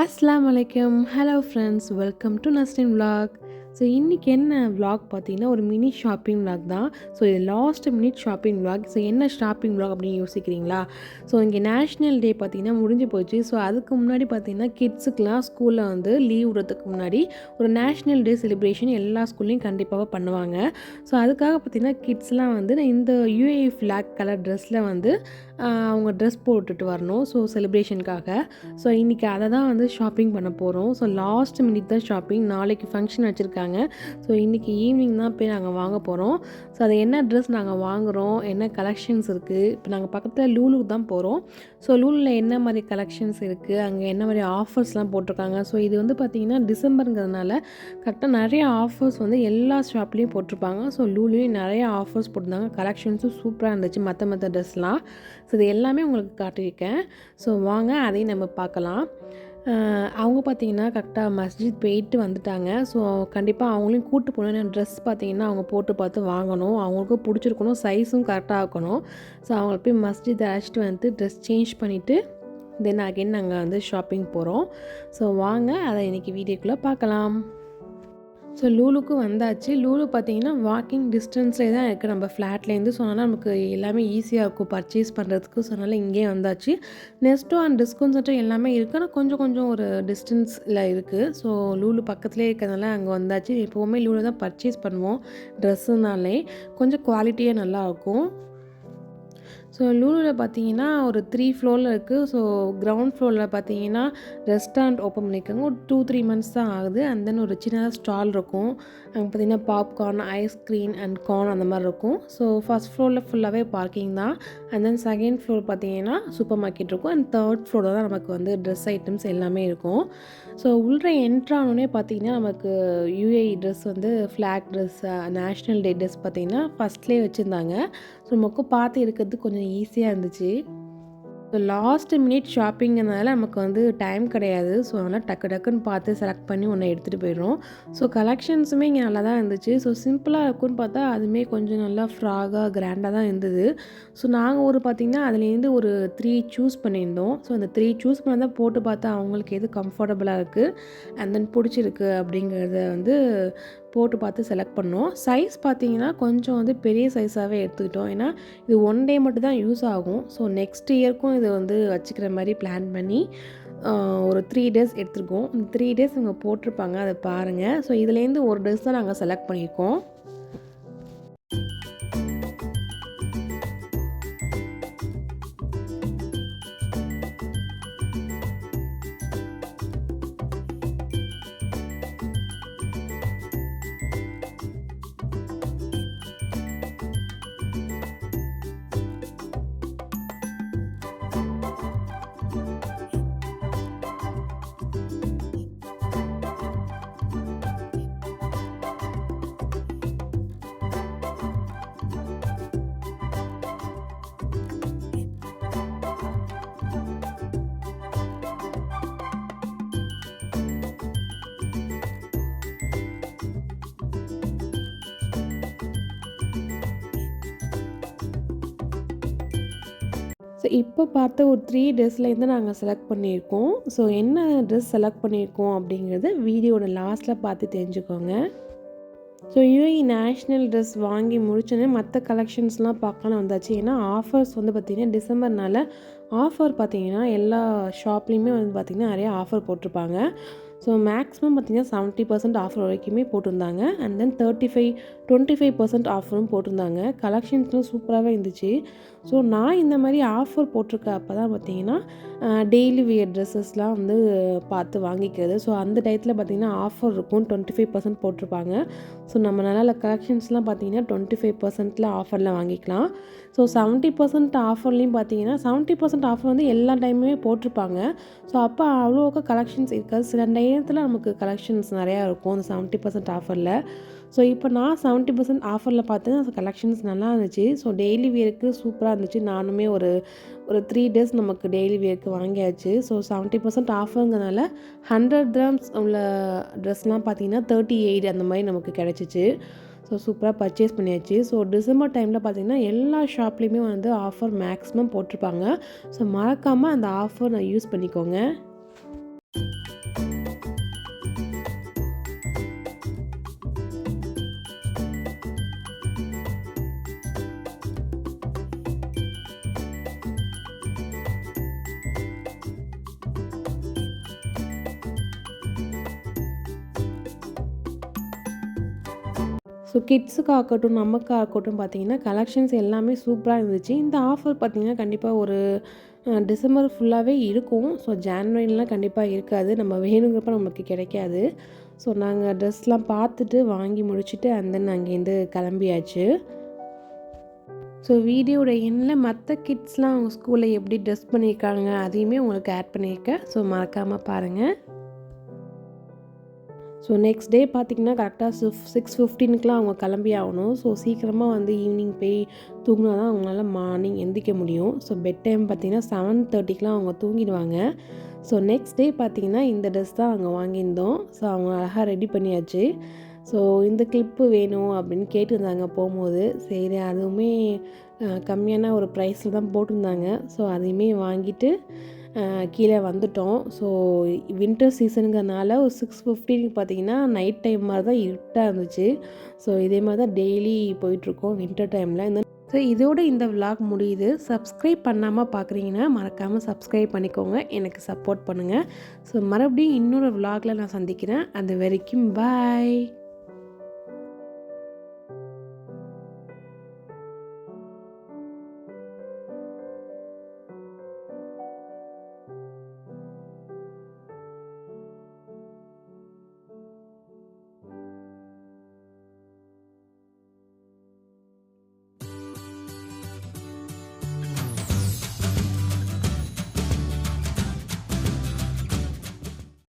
அஸ்ஸலாமு அலைக்கும். Hello friends, welcome to Nasrin vlog. So இன்றைக்கி என்ன vlog பார்த்தீங்கன்னா, ஒரு மினி ஷாப்பிங் vlog தான். ஸோ இது last minute shopping vlog. So என்ன ஷாப்பிங் vlog அப்படின்னு யோசிக்கிறீங்களா? ஸோ இங்கே நேஷ்னல் டே பார்த்தீங்கன்னா முடிஞ்சு போச்சு. ஸோ அதுக்கு முன்னாடி பார்த்தீங்கன்னா கிட்ஸுக்கெலாம் ஸ்கூலில் வந்து லீவ் விடுறதுக்கு முன்னாடி ஒரு நேஷ்னல் டே செலிப்ரேஷன் எல்லா ஸ்கூல்லையும் கண்டிப்பாக பண்ணுவாங்க. ஸோ அதுக்காக பார்த்தீங்கன்னா கிட்ஸ்லாம் வந்து இந்த யூஏஇ ஃப்ளாக் கலர் ட்ரெஸ்ஸில் வந்து அவங்க ட்ரெஸ் போட்டுட்டு வரணும். ஸோ செலிப்ரேஷனுக்காக. ஸோ இன்றைக்கி அதை தான் வந்து ஷாப்பிங் பண்ண போகிறோம். ஸோ லாஸ்ட் மினிட் தான் ஷாப்பிங். நாளைக்கு ஃபங்க்ஷன் வச்சுருக்காங்க. ஸோ இன்றைக்கி ஈவினிங் தான் போய் நாங்கள் வாங்க போகிறோம். ஸோ அது என்ன ட்ரெஸ் நாங்கள் வாங்குகிறோம், என்ன கலெக்ஷன்ஸ் இருக்குது, இப்போ நாங்கள் பக்கத்தில் லூலுக்கு தான் போகிறோம். ஸோ லூலில் என்ன மாதிரி கலெக்ஷன்ஸ் இருக்குது, அங்கே என்ன மாதிரி ஆஃபர்ஸ்லாம் போட்டிருக்காங்க. ஸோ இது வந்து பார்த்திங்கன்னா டிசம்பருங்கிறதுனால கரெக்டாக நிறைய ஆஃபர்ஸ் வந்து எல்லா ஷாப்லேயும் போட்டிருப்பாங்க. ஸோ லூலையும் நிறைய ஆஃபர்ஸ் போட்டிருந்தாங்க. கலெக்ஷன்ஸும் சூப்பராக இருந்துச்சு, மற்ற ட்ரெஸ்லாம். ஸோ இது எல்லாமே உங்களுக்கு காட்டியிருக்கேன். ஸோ வாங்க அதையும் நம்ம பார்க்கலாம். அவங்க பார்த்திங்கன்னா கரெக்டாக மஸ்ஜித் போயிட்டு வந்துட்டாங்க. ஸோ கண்டிப்பாக அவங்களையும் கூப்பிட்டு போகணும். ட்ரெஸ் பார்த்திங்கன்னா அவங்க போட்டு பார்த்து வாங்கணும், அவங்களுக்கும் பிடிச்சிருக்கணும், சைஸும் கரெக்டாக இருக்கணும். ஸோ அவங்கள போய் மஸ்ஜித் அழைச்சிட்டு வந்து ட்ரெஸ் சேஞ்ச் பண்ணிவிட்டு தென் அகைன் நாங்கள் வந்து ஷாப்பிங் போகிறோம். ஸோ வாங்க அதை இன்றைக்கி வீடியோக்குள்ளே பார்க்கலாம். ஸோ லூலுக்கு வந்தாச்சு. லூலு பார்த்திங்கன்னா வாக்கிங் டிஸ்டன்ஸ்லேயே தான் இருக்குது நம்ம ஃப்ளாட்லேருந்து. ஸோ அதனால் நமக்கு எல்லாமே ஈஸியாக இருக்கும் பர்ச்சேஸ் பண்ணுறதுக்கு. ஸோ அதனால் இங்கேயே வந்தாச்சு. நெஸ்ட்டோ அண்ட் டிஸ்கவுண்ட் சென்டர் எல்லாமே இருக்குது. ஆனால் கொஞ்சம் ஒரு டிஸ்டன்ஸில் இருக்குது. ஸோ லூலு பக்கத்துலேயே இருக்கிறதுனால அங்கே வந்தாச்சு. எப்போவுமே லூலு தான் பர்ச்சேஸ் பண்ணுவோம். ட்ரெஸ்ஸுனாலே கொஞ்சம் குவாலிட்டியாக நல்லாயிருக்கும். ஸோ லூலுவில் பார்த்தீங்கன்னா ஒரு 3 ஃப்ளோரில் இருக்குது. ஸோ கிரவுண்ட் ஃப்ளோரில் பார்த்தீங்கன்னா ரெஸ்டாரண்ட் ஓப்பன் பண்ணியிருக்காங்க. ஒரு 2-3 மந்த்ஸ் தான் ஆகுது. அண்ட் தென் ஒரு சின்னதாக ஸ்டால் இருக்கும். அங்கே பார்த்தீங்கன்னா பாப்கார்ன், ஐஸ்கிரீம் அண்ட் கார்ன் அந்த மாதிரி இருக்கும். ஸோ ஃபஸ்ட் ஃப்ளோரில் ஃபுல்லாகவே பார்க்கிங் தான். அண்ட் தென் செகண்ட் ஃப்ளோர் பார்த்தீங்கன்னா சூப்பர் மார்க்கெட் இருக்கும். அண்ட் தேர்ட் ஃப்ளோரில் தான் நமக்கு வந்து ட்ரெஸ் ஐட்டம்ஸ் எல்லாமே இருக்கும். ஸோ உள்ளே என்ட்ரானோடனே பார்த்தீங்கன்னா நமக்கு யூஏஇ ட்ரெஸ் வந்து ஃப்ளாக் ட்ரெஸ், நேஷ்னல் டே ட்ரெஸ் பார்த்தீங்கன்னா ஃபஸ்ட்லேயே வச்சுருந்தாங்க. ஸோ நமக்கு பார்த்து இருக்கிறது கொஞ்சம் ஈஸியாக இருந்துச்சு. ஸோ லாஸ்ட் மினிட் ஷாப்பிங்கிறதுனால நமக்கு வந்து டைம் கிடையாது. ஸோ அதனால் டக்குன்னு பார்த்து செலக்ட் பண்ணி ஒன்று எடுத்துகிட்டு போயிடுறோம். ஸோ கலெக்ஷன்ஸுமே இங்கே நல்லா தான் இருந்துச்சு. ஸோ சிம்பிளாக இருக்குன்னு பார்த்தா அதுவுமே கொஞ்சம் நல்லா ஃப்ராகாக கிராண்டாக தான் இருந்தது. ஸோ நாங்கள் பார்த்திங்கன்னா அதுலேருந்து ஒரு 3 சூஸ் பண்ணியிருந்தோம். ஸோ அந்த 3 சூஸ் பண்ணி தான் போட்டு பார்த்தா அவங்களுக்கு எது கம்ஃபர்டபுளாக இருக்குது அண்ட் தென் பிடிச்சிருக்கு அப்படிங்கிறத வந்து போட்டு பார்த்து செலக்ட் பண்ணோம். சைஸ் பார்த்திங்கன்னா கொஞ்சம் வந்து பெரிய சைஸாகவே எடுத்துக்கிட்டோம். ஏன்னா இது 1 டே மட்டும் தான் யூஸ் ஆகும். ஸோ நெக்ஸ்ட் இயர்க்கும் இது வந்து வச்சுக்கிற மாதிரி பிளான் பண்ணி ஒரு 3 டேஸ் எடுத்துருக்கோம். இந்த 3 டேஸ் இவங்க போட்டிருப்பாங்க, அதை பாருங்கள். ஸோ இதுலேருந்து ஒரு ட்ரெஸ் தான் நாங்கள் செலக்ட் பண்ணியிருக்கோம். ஸோ இப்போ பார்த்த ஒரு 3 ட்ரெஸ்லேருந்து நாங்கள் செலக்ட் பண்ணியிருக்கோம். ஸோ என்ன ட்ரெஸ் செலக்ட் பண்ணியிருக்கோம் அப்படிங்கிறது வீடியோட லாஸ்ட்டில் பார்த்து தெரிஞ்சுக்கோங்க. ஸோ யூஏஇ நேஷ்னல் ட்ரெஸ் வாங்கி முடிச்சோன்னே மற்ற கலெக்ஷன்ஸ்லாம் பார்க்கலாம் வந்தாச்சு. ஏன்னா ஆஃபர்ஸ் வந்து பார்த்திங்கன்னா டிசம்பர்னால ஆஃபர் பார்த்திங்கன்னா எல்லா ஷாப்லேயுமே வந்து பார்த்திங்கன்னா நிறையா ஆஃபர் போட்டிருப்பாங்க. ஸோ மேக்ஸிமம் பார்த்திங்கன்னா 70% ஆஃபர் வரைக்குமே போட்டிருந்தாங்க. அண்ட் தென் 25% ஆஃபரும் போட்டிருந்தாங்க. கலெக்ஷன்ஸ்லாம் சூப்பராகவே இருந்துச்சு. ஸோ நான் இந்த மாதிரி ஆஃபர் போட்டிருக்க அப்போ தான் பார்த்திங்கன்னா டெய்லி வியர் ட்ரெஸ்ஸஸ்லாம் வந்து பார்த்து வாங்கிக்கிறது. ஸோ அந்த டயத்தில் பார்த்திங்கன்னா ஆஃபர் இருக்கும், 25% போட்டிருப்பாங்க. ஸோ நம்ம நல்ல கலெக்ஷன்ஸ்லாம் பார்த்திங்கன்னா 25%ல் ஆஃபரில் வாங்கிக்கலாம். ஸோ 70% ஆஃபர்லேயும் பார்த்திங்கன்னா 70% ஆஃபர் வந்து எல்லா டைமுமே போட்டிருப்பாங்க. ஸோ அப்போ அவ்வளோக்கா கலெக்ஷன்ஸ் இருக்காது. சில நேரத்தில் நமக்கு கலெக்ஷன்ஸ் நிறையா இருக்கும் அந்த 70% ஆஃபரில். ஸோ இப்போ நான் 70% ஆஃபரில் பார்த்தேன். அந்த கலெக்ஷன்ஸ் நல்லா இருந்துச்சு. ஸோ டெய்லி வியருக்கு சூப்பராக இருந்துச்சு. நானுமே ஒரு 3 டேஸ் நமக்கு டெய்லி வியருக்கு வாங்கியாச்சு. ஸோ 70% ஆஃபருங்கிறதுனால 100 dirhams உள்ள ட்ரெஸ்லாம் பார்த்திங்கன்னா 38 அந்த மாதிரி நமக்கு கிடச்சிச்சு. ஸோ சூப்பராக பர்ச்சேஸ் பண்ணியாச்சு. ஸோ டிசம்பர் டைமில் பார்த்திங்கன்னா எல்லா ஷாப்லேயுமே வந்து ஆஃபர் மேக்ஸிமம் போட்டிருப்பாங்க. ஸோ மறக்காமல் அந்த ஆஃபர் யூஸ் பண்ணிக்கோங்க. ஸோ கிட்ஸுக்காகட்டும், நமக்காகட்டும் பார்த்தீங்கன்னா, கலெக்ஷன்ஸ் எல்லாமே சூப்பரா இருந்துச்சு. இந்த ஆஃபர் பார்த்தீங்கன்னா, கண்டிப்பா ஒரு டிசம்பர் ஃபுல்லாவே இருக்கும். ஸோ ஜான்வரிலாம் கண்டிப்பா இருக்காது. நம்ம வேணுங்கிறப்ப நமக்கு கிடைக்காது. ஸோ நாங்க ட்ரெஸ்லாம் பார்த்துட்டு, வாங்கி முடிச்சுட்டு தென் அங்கேருந்து கிளம்பியாச்சு. ஸோ வீடியோட எண்ட்ல மத்த கிட்ஸ்லாம் அவங்க ஸ்கூல்ல எப்படி ட்ரெஸ் பண்ணியிருக்காங்க, அதையுமே உங்களுக்கு ஆட் பண்ணியிருக்கேன். ஸோ மறக்காம பாருங்க. ஸோ நெக்ஸ்ட் டே பார்த்திங்கன்னா கரெக்டாக 6:15க்குலாம் அவங்க கிளம்பி ஆகணும். ஸோ சீக்கிரமாக வந்து ஈவினிங் போய் தூங்கினா தான் அவங்களால மார்னிங் எந்திரிக்க முடியும். ஸோ பெட் டைம் பார்த்திங்கன்னா 7:30க்குலாம் அவங்க தூங்கிடுவாங்க. ஸோ நெக்ஸ்ட் டே பார்த்திங்கன்னா இந்த ட்ரெஸ் தான் அங்கே வாங்கியிருந்தோம். ஸோ அவங்க அழகாக ரெடி பண்ணியாச்சு. ஸோ இந்த கிளிப்பு வேணும் அப்படின்னு கேட்டிருந்தாங்க போகும்போது. சரி அதுவுமே கம்மியான ஒரு ப்ரைஸில் தான் போட்டிருந்தாங்க. ஸோ அதையுமே வாங்கிட்டு கீழே வந்துட்டோம். ஸோ வின்டர் சீசனுங்கிறனால ஒரு 6:15க்கு பார்த்தீங்கன்னா நைட் டைம் மாதிரி தான் இருட்டாக இருந்துச்சு. ஸோ இதே மாதிரி தான் டெய்லி போயிட்டுருக்கோம் வின்டர் டைமில். ஸோ இதோட இந்த விலாக் முடியுது. சப்ஸ்கிரைப் பண்ணாமல் பார்க்குறீங்கன்னா மறக்காமல் சப்ஸ்கிரைப் பண்ணிக்கோங்க. எனக்கு சப்போர்ட் பண்ணுங்கள். ஸோ மறுபடியும் இன்னொரு விலாகில் நான் சந்திக்கிறேன். அது வரைக்கும் பாய்.